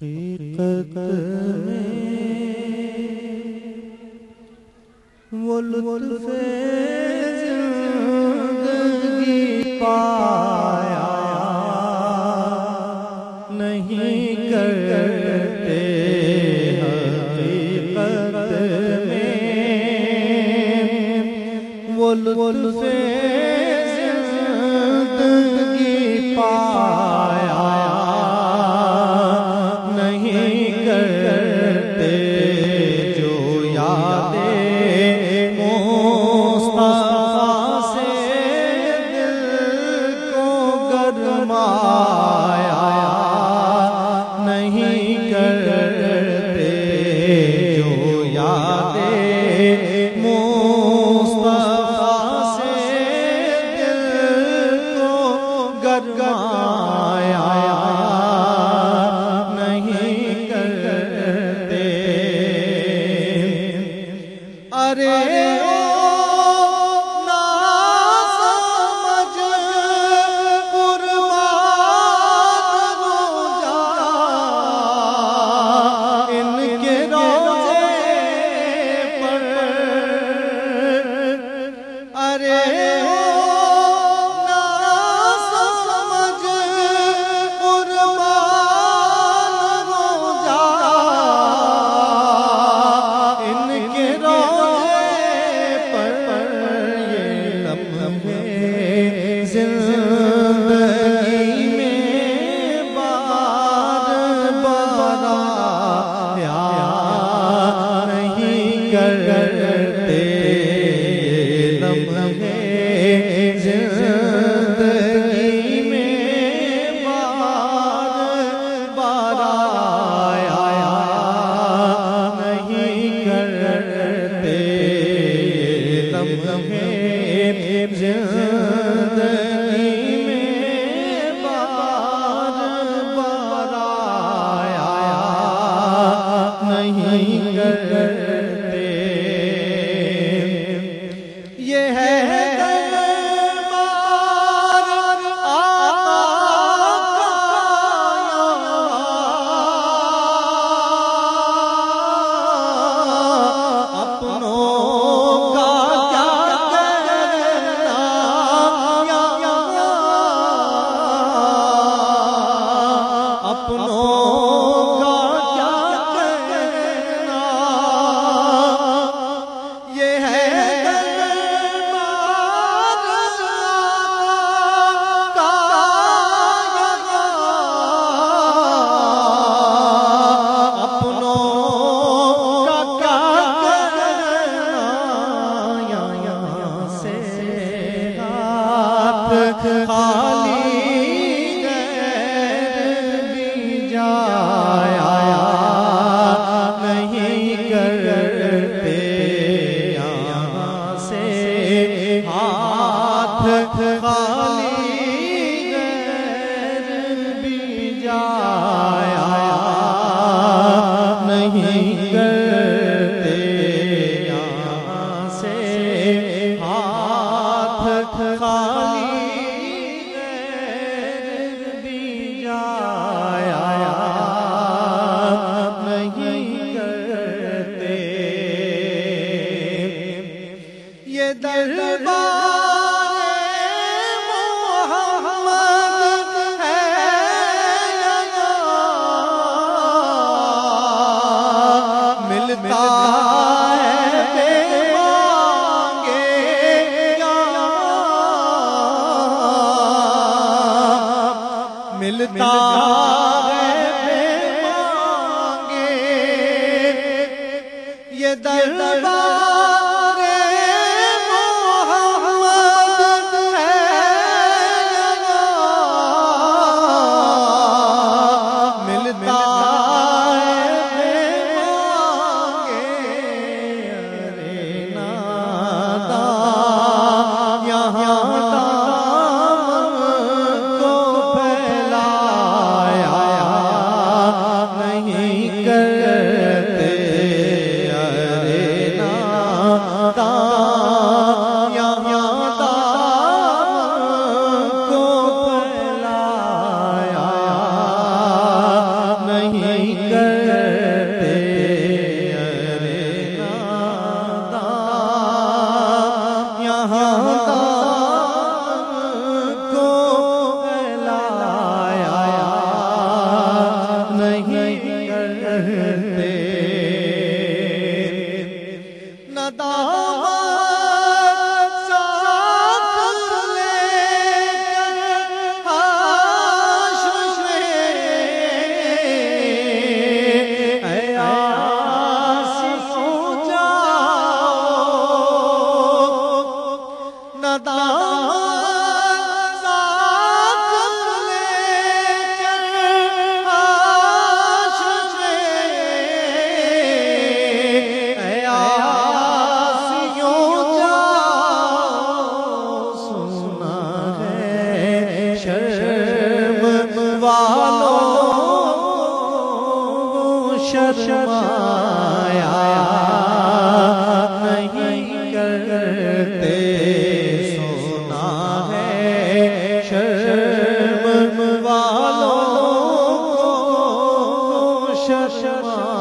حقیقت میں وہ لطف زندگی پایا نہیں کرتے حقیقت میں وہ لطف زندگی پایا نہیں کرتے جو یادیں مصطفیٰ سے دل کو گرمایا نہیں کرتے جو یادیں مصطفیٰ سے دل کو گرمایا ارے زندگی میں بار بار آیا نہیں کرتے لمحے زندگی میں بار بار آیا نہیں کرتے لمحے زندگی میں بار بار آیا نہیں کرتے یہ ہے دربار آقا اپنوں کا کیا کرنا اپنوں کا کیا کرنا یہ ہے دربار آقا اپنوں کا کیا کرنا یہاں سے ہاتھ خالی نہیں کرتے یہاں سے ہاتھ خالی غیر بھی جایا نہیں کرتے یہاں سے ہاتھ خالی غیر بھی جایا یہ دربار محمد ہے ملتا ہے بے مانگے ملتا ہے بے مانگے یہ دربار نہیں کرتے ارے نا شرمایا نہیں کرتے، سنا ہے شرم والوں کو شرمایا